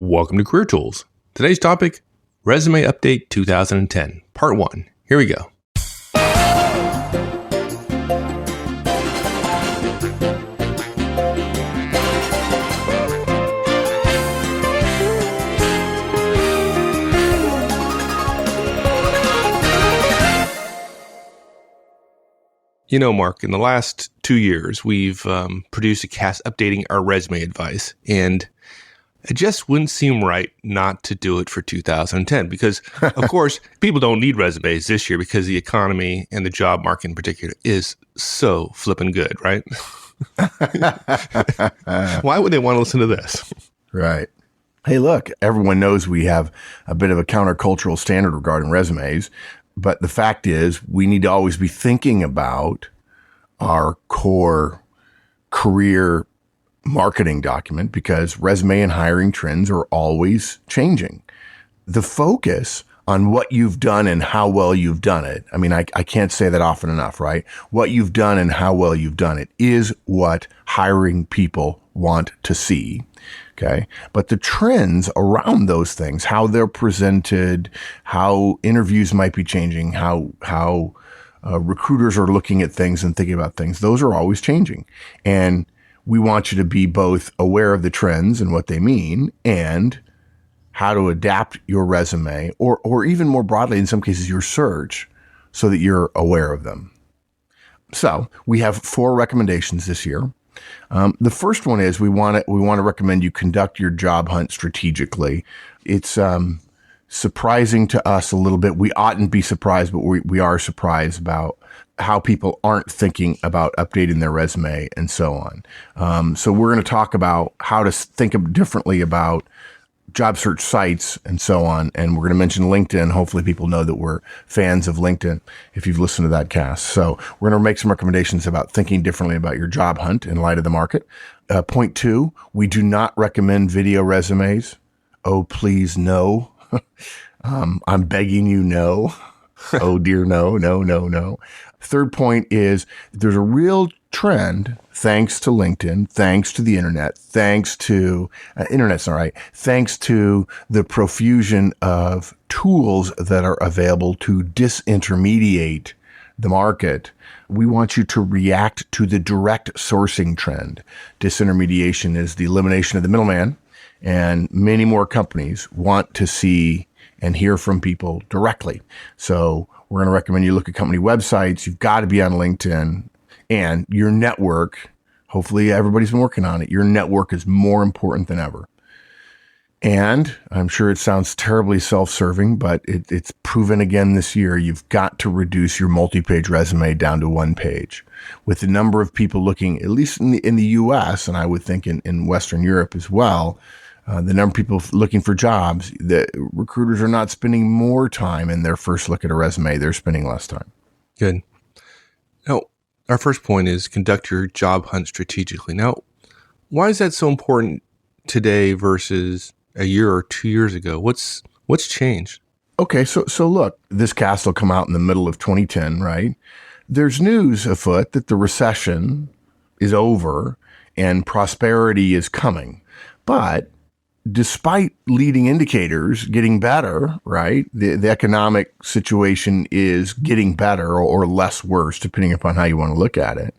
Welcome to Career Tools. Today's topic, Resume Update 2010, Part 1. Here we go. You know, Mark, in the last 2 years, we've produced a cast updating our resume advice, and it just wouldn't seem right not to do it for 2010 because, of course, people don't need resumes this year because the economy and the job market in particular is so flippin' good, right? Why would they want to listen to this? Right. Hey, look, everyone knows we have a bit of a countercultural standard regarding resumes, but the fact is we need to always be thinking about our core career marketing document because resume and hiring trends are always changing. The focus on what you've done and how well you've done it. I mean, I can't say that often enough, right? What you've done and how well you've done it is what hiring people want to see. Okay. But the trends around those things, how they're presented, how interviews might be changing, how recruiters are looking at things and thinking about things, those are always changing. And we want you to be both aware of the trends and what they mean and how to adapt your resume or even more broadly, in some cases, your search so that you're aware of them. So we have 4 recommendations this year. The first one is we want to recommend you conduct your job hunt strategically. It's surprising to us a little bit. We oughtn't be surprised, but we are surprised about how people aren't thinking about updating their resume and so on. So we're going to talk about how to think differently about job search sites and so on. And we're going to mention LinkedIn. Hopefully people know that we're fans of LinkedIn if you've listened to that cast. So we're going to make some recommendations about thinking differently about your job hunt in light of the market. Point 2, we do not recommend video resumes. Oh, please, no. I'm begging you, no. Oh dear, no. Third point is there's a real trend, thanks to LinkedIn, thanks to the internet, thanks to internet's all right, thanks to the profusion of tools that are available to disintermediate the market. We want you to react to the direct sourcing trend. Disintermediation is the elimination of the middleman, and many more companies want to see and hear from people directly. So we're going to recommend you look at company websites. You've got to be on LinkedIn and your network. Hopefully everybody's been working on it. Your network is more important than ever. And I'm sure it sounds terribly self-serving, but it's proven again this year. You've got to reduce your multi-page resume down to 1 page. With the number of people looking, at least in the US, and I would think in Western Europe as well, the number of people looking for jobs, the recruiters are not spending more time in their first look at a resume. They're spending less time. Good. Now, our first point is conduct your job hunt strategically. Now, why is that so important today versus a year or 2 years ago? What's changed? Okay, so look, this cast will come out in the middle of 2010, right? There's news afoot that the recession is over and prosperity is coming. But despite leading indicators getting better, right? The economic situation is getting better or less worse, depending upon how you want to look at it.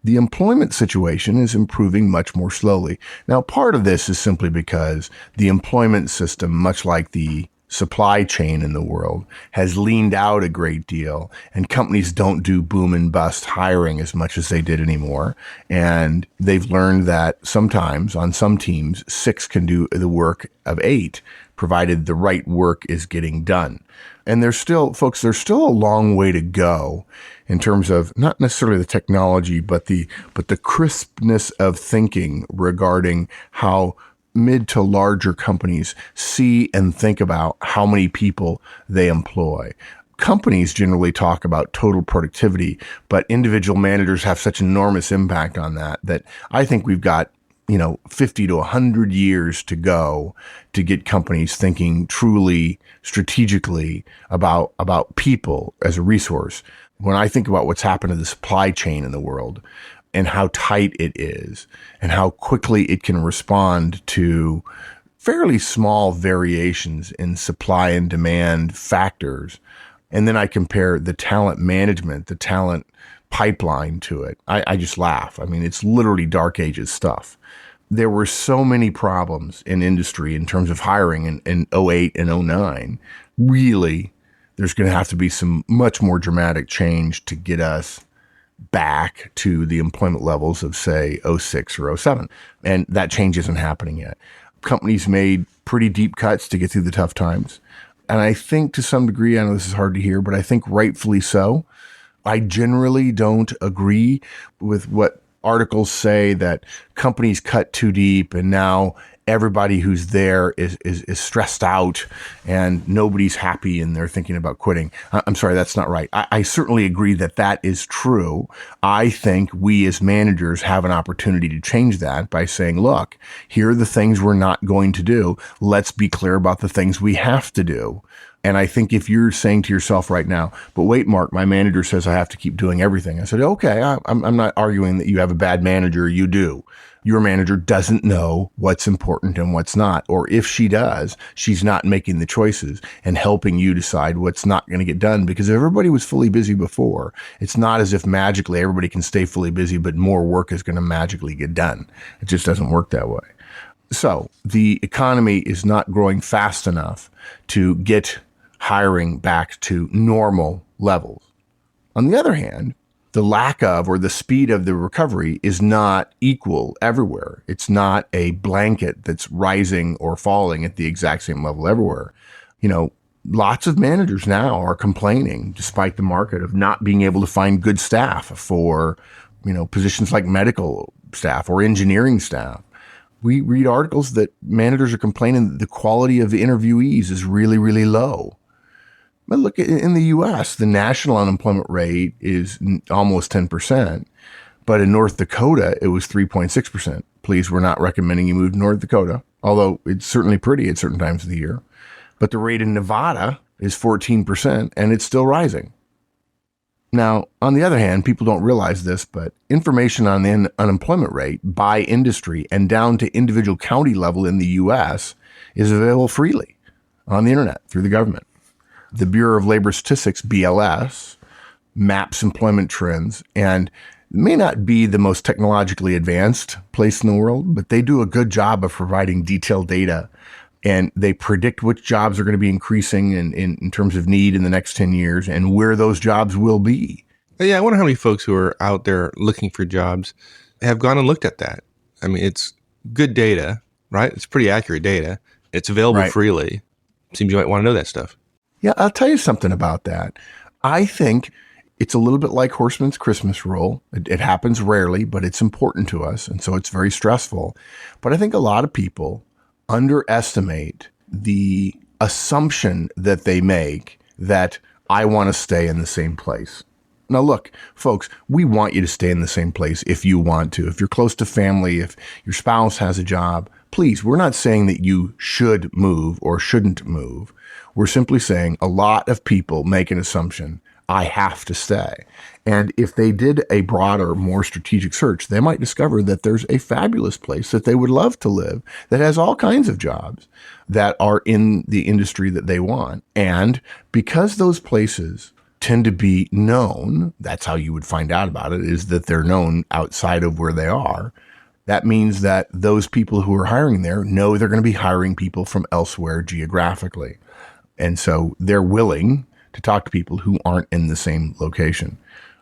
The employment situation is improving much more slowly. Now, part of this is simply because the employment system, much like the supply chain in the world, has leaned out a great deal, and companies don't do boom and bust hiring as much as they did anymore. And they've learned that sometimes on some teams, 6 can do the work of 8, provided the right work is getting done. And there's still a long way to go in terms of not necessarily the technology, but the crispness of thinking regarding how mid to larger companies see and think about how many people they employ. Companies generally talk about total productivity, but individual managers have such enormous impact on that I think we've got 50 to 100 years to go to get companies thinking truly strategically about people as a resource. When I think about what's happened to the supply chain in the world and how tight it is and how quickly it can respond to fairly small variations in supply and demand factors. And then I compare the talent management, the talent pipeline to it. I just laugh. I mean, it's literally dark ages stuff. There were so many problems in industry in terms of hiring in 08 and 09. Really, there's going to have to be some much more dramatic change to get us back to the employment levels of, say, 06 or 07. And that change isn't happening yet. Companies made pretty deep cuts to get through the tough times. And I think to some degree, I know this is hard to hear, but I think rightfully so. I generally don't agree with what articles say that companies cut too deep and now everybody who's there is stressed out and nobody's happy and they're thinking about quitting. I'm sorry, that's not right. I certainly agree that that is true. I think we as managers have an opportunity to change that by saying, look, here are the things we're not going to do. Let's be clear about the things we have to do. And I think if you're saying to yourself right now, but wait, Mark, my manager says I have to keep doing everything. I said, okay, I'm not arguing that you have a bad manager. You do. Your manager doesn't know what's important and what's not. Or if she does, she's not making the choices and helping you decide what's not going to get done. Because if everybody was fully busy before, it's not as if magically everybody can stay fully busy, but more work is going to magically get done. It just doesn't work that way. So the economy is not growing fast enough to get hiring back to normal levels. On the other hand, the lack of or the speed of the recovery is not equal everywhere. It's not a blanket that's rising or falling at the exact same level everywhere. Lots of managers now are complaining, despite the market, of not being able to find good staff for, positions like medical staff or engineering staff. We read articles that managers are complaining that the quality of the interviewees is really, really low. But look, in the U.S., the national unemployment rate is almost 10%, but in North Dakota, it was 3.6%. Please, we're not recommending you move to North Dakota, although it's certainly pretty at certain times of the year. But the rate in Nevada is 14%, and it's still rising. Now, on the other hand, people don't realize this, but information on the unemployment rate by industry and down to individual county level in the U.S. is available freely on the internet through the government. The Bureau of Labor Statistics, BLS, maps employment trends and may not be the most technologically advanced place in the world, but they do a good job of providing detailed data. And they predict which jobs are going to be increasing in terms of need in the next 10 years and where those jobs will be. Yeah, I wonder how many folks who are out there looking for jobs have gone and looked at that. I mean, it's good data, right? It's pretty accurate data. It's available freely. Seems you might want to know that stuff. Yeah, I'll tell you something about that. I think it's a little bit like Horstman's Christmas rule. It happens rarely, but it's important to us. And so it's very stressful. But I think a lot of people underestimate the assumption that they make that I want to stay in the same place. Now, look, folks, we want you to stay in the same place if you want to. If you're close to family, if your spouse has a job, please, we're not saying that you should move or shouldn't move. We're simply saying a lot of people make an assumption, I have to stay. And if they did a broader, more strategic search, they might discover that there's a fabulous place that they would love to live that has all kinds of jobs that are in the industry that they want. And because those places tend to be known, that's how you would find out about it, is that they're known outside of where they are. That means that those people who are hiring there know they're going to be hiring people from elsewhere geographically. And so they're willing to talk to people who aren't in the same location.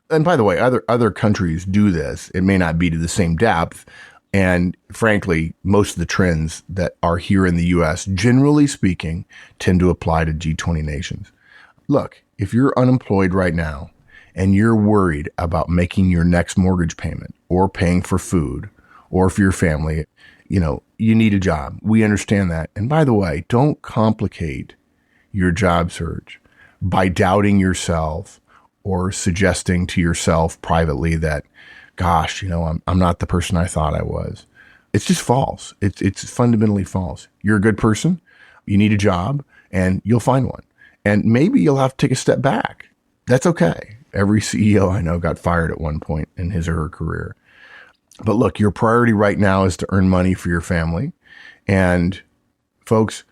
And by the way, other countries do this. It may not be to the same depth. And frankly, most of the trends that are here in the U.S., generally speaking, tend to apply to G20 nations. Look, if you're unemployed right now and you're worried about making your next mortgage payment or paying for food, or for your family, you need a job. We understand that. And by the way, don't complicate your job search by doubting yourself or suggesting to yourself privately that, gosh, I'm not the person I thought I was. It's just false. It's fundamentally false. You're a good person. You need a job and you'll find one. And maybe you'll have to take a step back. That's okay. Every CEO I know got fired at one point in his or her career. But look, your priority right now is to earn money for your family. And Folks,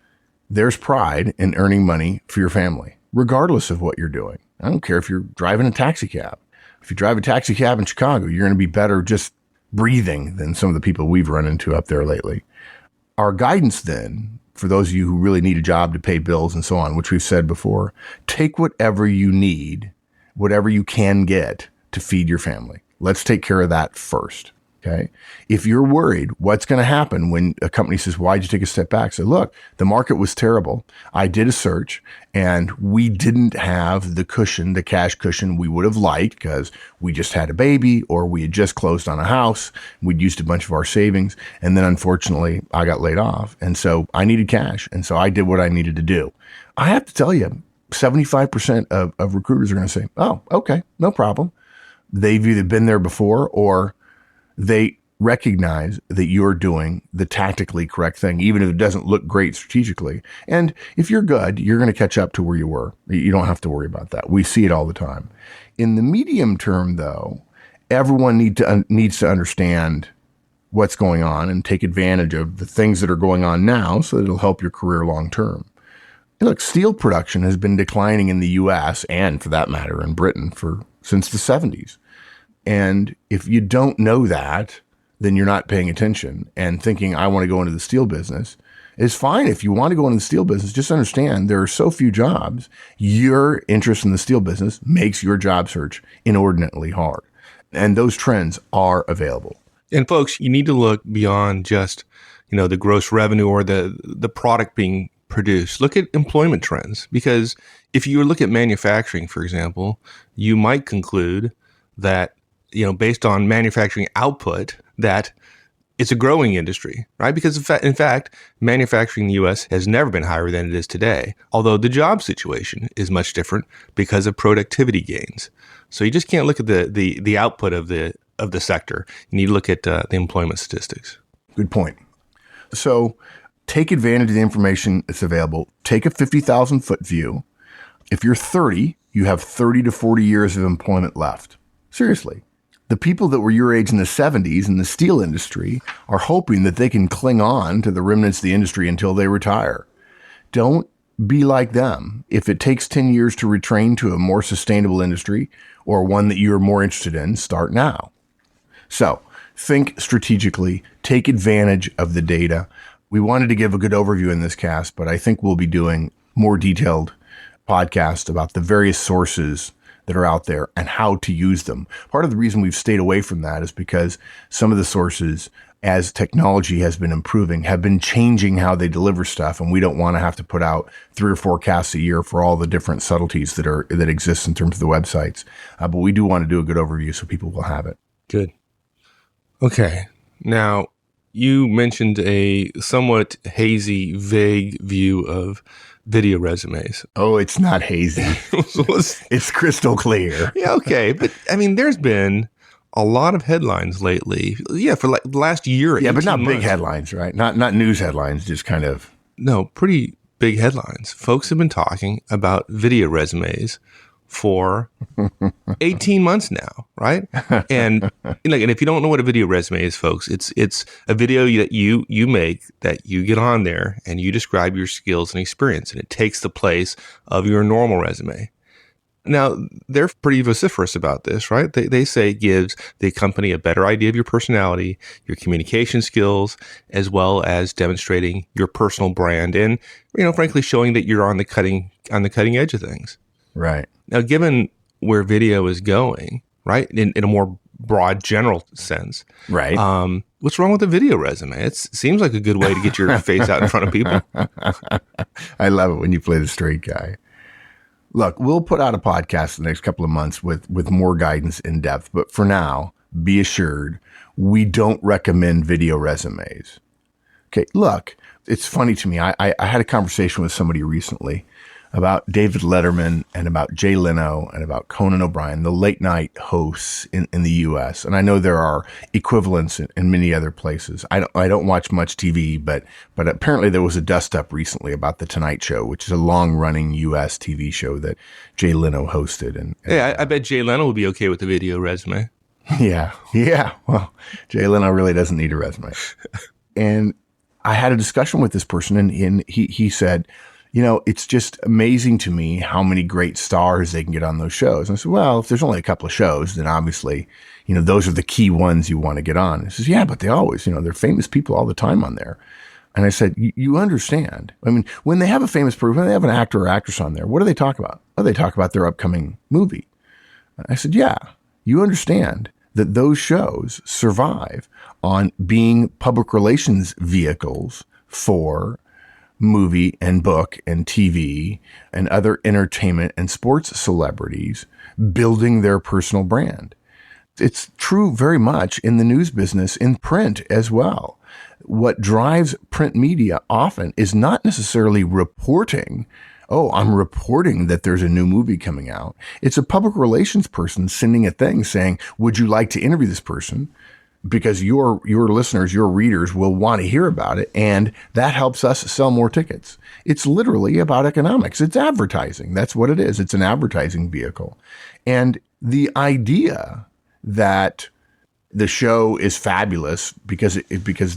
there's pride in earning money for your family, regardless of what you're doing. I don't care if you're driving a taxi cab. If you drive a taxi cab in Chicago, you're going to be better just breathing than some of the people we've run into up there lately. Our guidance then, for those of you who really need a job to pay bills and so on, which we've said before, take whatever you need, whatever you can get to feed your family. Let's take care of that first. Okay. If you're worried what's going to happen when a company says, why'd you take a step back? Say, look, the market was terrible. I did a search and we didn't have the cushion, the cash cushion we would have liked because we just had a baby or we had just closed on a house. We'd used a bunch of our savings. And then unfortunately I got laid off. And so I needed cash. And so I did what I needed to do. I have to tell you, 75% of recruiters are going to say, oh, okay, no problem. They've either been there before or they recognize that you're doing the tactically correct thing, even if it doesn't look great strategically. And if you're good, you're going to catch up to where you were. You don't have to worry about that. We see it all the time. In the medium term, though, everyone needs to understand what's going on and take advantage of the things that are going on now so that it'll help your career long term. Look, steel production has been declining in the U.S. and, for that matter, in Britain since the 70s. And if you don't know that, then you're not paying attention and thinking, I want to go into the steel business. It's fine if you want to go into the steel business. Just understand there are so few jobs. Your interest in the steel business makes your job search inordinately hard. And those trends are available. And folks, you need to look beyond just, the gross revenue or the product being produced. Look at employment trends, because if you look at manufacturing, for example, you might conclude that based on manufacturing output, that it's a growing industry, right? Because in fact, manufacturing in the U.S. has never been higher than it is today, although the job situation is much different because of productivity gains. So you just can't look at the output of the sector. You need to look at the employment statistics. Good point. So take advantage of the information that's available. Take a 50,000-foot view. If you're 30, you have 30 to 40 years of employment left. Seriously. The people that were your age in the 70s in the steel industry are hoping that they can cling on to the remnants of the industry until they retire. Don't be like them. If it takes 10 years to retrain to a more sustainable industry or one that you're more interested in, start now. So think strategically, take advantage of the data. We wanted to give a good overview in this cast, but I think we'll be doing more detailed podcasts about the various sources that are out there and how to use them. Part of the reason we've stayed away from that is because some of the sources, as technology has been improving, have been changing how they deliver stuff. And we don't want to have to put out 3 or 4 casts a year for all the different subtleties that exist in terms of the websites. But we do want to do a good overview so people will have it. Good. Okay. Now, you mentioned a somewhat hazy, vague view of video resumes. Oh, it's not hazy. It's crystal clear. Yeah, okay. But there's been a lot of headlines lately. Yeah, for like the last year. Yeah, but not big headlines, right? Not news headlines, just kind of. No, pretty big headlines. Folks have been talking about video resumes for 18 months now, right? And if you don't know what a video resume is, folks, it's a video that you make, that you get on there and you describe your skills and experience, and it takes the place of your normal resume. Now, they're pretty vociferous about this, right? They say it gives the company a better idea of your personality, your communication skills, as well as demonstrating your personal brand and, frankly, showing that you're on the cutting edge of things. Right. Now, given where video is going, right, in a more broad, general sense, right? What's wrong with a video resume? It seems like a good way to get your face out in front of people. I love it when you play the straight guy. Look, we'll put out a podcast in the next couple of months with more guidance in depth. But for now, be assured, we don't recommend video resumes. Okay, look, it's funny to me. I had a conversation with somebody recently about David Letterman and about Jay Leno and about Conan O'Brien, the late night hosts in the U.S. And I know there are equivalents in many other places. I don't watch much TV, but apparently there was a dust up recently about The Tonight Show, which is a long running U.S. TV show that Jay Leno hosted. And I bet Jay Leno would be okay with the video resume. Yeah. Well, Jay Leno really doesn't need a resume. And I had a discussion with this person, and he said, it's just amazing to me how many great stars they can get on those shows. And I said, well, if there's only a couple of shows, then obviously, those are the key ones you want to get on. He says, yeah, but they always, they're famous people all the time on there. And I said, you understand. I mean, when they have a famous person, when they have an actor or actress on there, what do they talk about? Oh, they talk about their upcoming movie. I said, yeah, you understand that those shows survive on being public relations vehicles for movie and book and TV and other entertainment and sports celebrities building their personal brand. It's true very much in the news business, in print as well. What drives print media often is not necessarily reporting, oh, I'm reporting that there's a new movie coming out. It's a public relations person sending a thing saying, would you like to interview this person? Because your listeners, your readers will want to hear about it, and that helps us sell more tickets. It's literally about economics. It's advertising. That's what it is. It's an advertising vehicle. And the idea that the show is fabulous because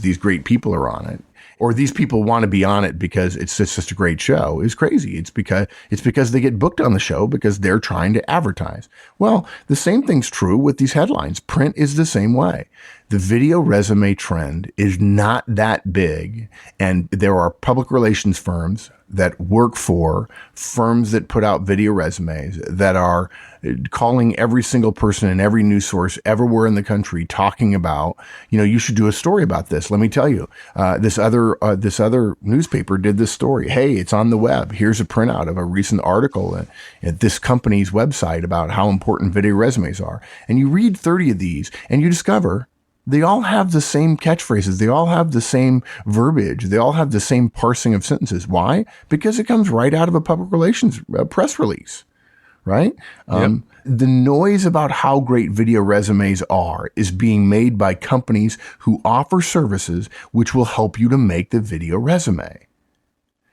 these great people are on it, or these people want to be on it because it's just a great show, is crazy. It's because they get booked on the show because they're trying to advertise. Well, the same thing's true with these headlines. Print is the same way. The video resume trend is not that big, and there are public relations firms that work for firms that put out video resumes that are calling every single person in every news source everywhere in the country talking about, you should do a story about this. Let me tell you, this other newspaper did this story. Hey, it's on the web. Here's a printout of a recent article at this company's website about how important video resumes are. And you read 30 of these and you discover they all have the same catchphrases. They all have the same verbiage. They all have the same parsing of sentences. Why? Because it comes right out of a public relations press release, right? Yep. The noise about how great video resumes are is being made by companies who offer services which will help you to make the video resume.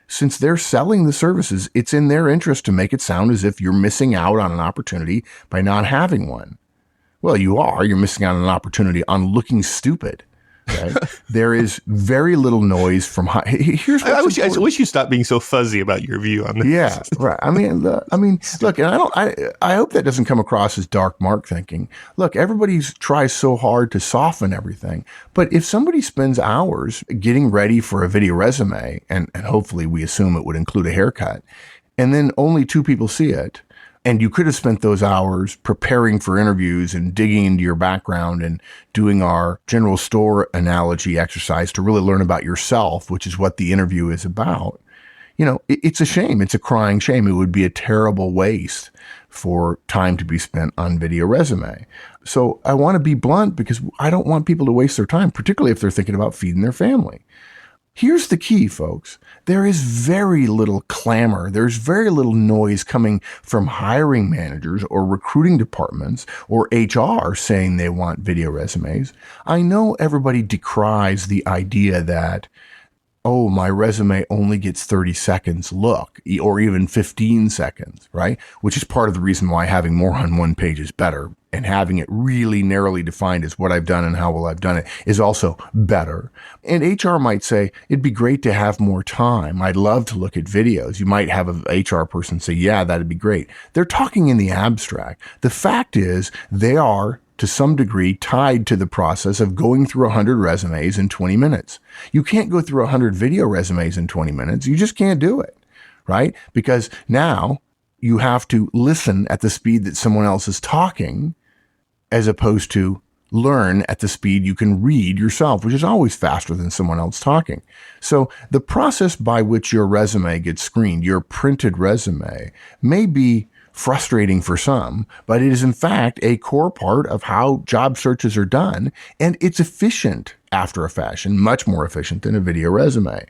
Since they're selling the services, it's in their interest to make it sound as if you're missing out on an opportunity by not having one. Well, you are. You're missing out on an opportunity on looking stupid. Right? There is very little noise from high. Here's I wish you stopped being so fuzzy about your view on this. Yeah, right. I mean, look, and I hope that doesn't come across as dark Mark thinking. Look, everybody tries so hard to soften everything, but if somebody spends hours getting ready for a video resume, and hopefully we assume it would include a haircut, and then only 2 people see it, and you could have spent those hours preparing for interviews and digging into your background and doing our general store analogy exercise to really learn about yourself, which is what the interview is about. It's a shame. It's a crying shame. It would be a terrible waste for time to be spent on video resume. So I want to be blunt because I don't want people to waste their time, particularly if they're thinking about feeding their family. Here's the key, folks. There is very little clamor. There's very little noise coming from hiring managers or recruiting departments or HR saying they want video resumes. I know everybody decries the idea that, oh, my resume only gets 30 seconds look, or even 15 seconds, right? Which is part of the reason why having more on one page is better, and having it really narrowly defined as what I've done and how well I've done it is also better. And HR might say, it'd be great to have more time. I'd love to look at videos. You might have an HR person say, yeah, that'd be great. They're talking in the abstract. The fact is they are, to some degree, tied to the process of going through 100 resumes in 20 minutes. You can't go through 100 video resumes in 20 minutes. You just can't do it, right? Because now you have to listen at the speed that someone else is talking, as opposed to learn at the speed you can read yourself, which is always faster than someone else talking. So the process by which your resume gets screened, your printed resume, may be frustrating for some, but it is in fact a core part of how job searches are done, and it's efficient after a fashion, much more efficient than a video resume.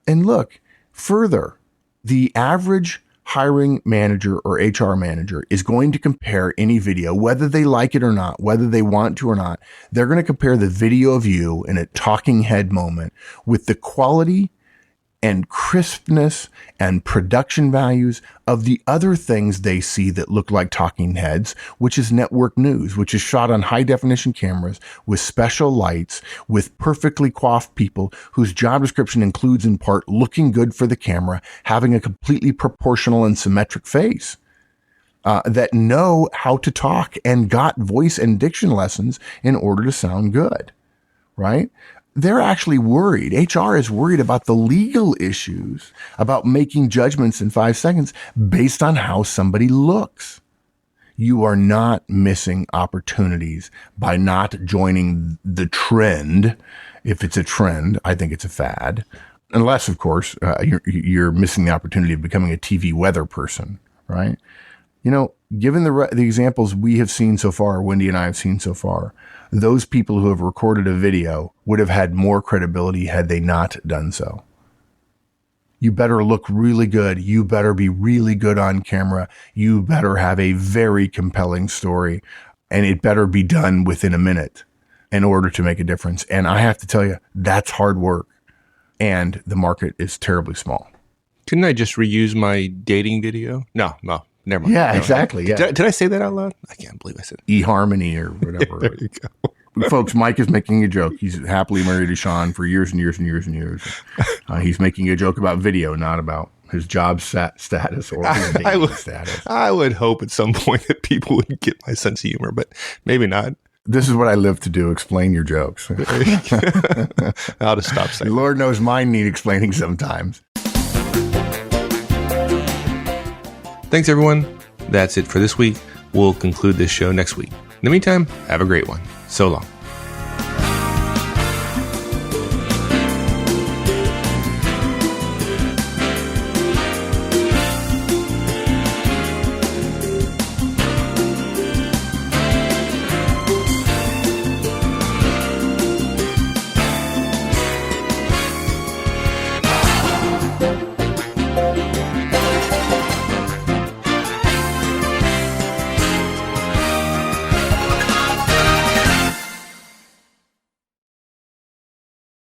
And look, further, the average hiring manager or HR manager is going to compare any video, whether they like it or not, whether they want to or not. They're going to compare the video of you in a talking head moment with the quality and crispness and production values of the other things they see that look like talking heads, which is network news, which is shot on high definition cameras with special lights, with perfectly coiffed people whose job description includes in part looking good for the camera, having a completely proportional and symmetric face. That know how to talk and got voice and diction lessons in order to sound good, right? They're actually worried. HR is worried about the legal issues, about making judgments in 5 seconds based on how somebody looks. You are not missing opportunities by not joining the trend. If it's a trend, I think it's a fad. Unless, of course, you're missing the opportunity of becoming a TV weather person, right? You know, given the examples we have seen so far, Wendy and I have seen so far, those people who have recorded a video would have had more credibility had they not done so. You better look really good. You better be really good on camera. You better have a very compelling story, and it better be done within a minute in order to make a difference. And I have to tell you, that's hard work, and the market is terribly small. Couldn't I just reuse my dating video? No, never mind. Yeah, No. exactly. Yeah. Did I say that out loud? I can't believe I said it. eHarmony or whatever. There you go. Folks, Mike is making a joke. He's happily married to Sean for years and years and years and years. He's making a joke about video, not about his job status or his dating status. I would hope at some point that people would get my sense of humor, but maybe not. This is what I live to do, explain your jokes. I'll just stop saying Lord knows mine need explaining sometimes. Thanks, everyone. That's it for this week. We'll conclude this show next week. In the meantime, have a great one. So long.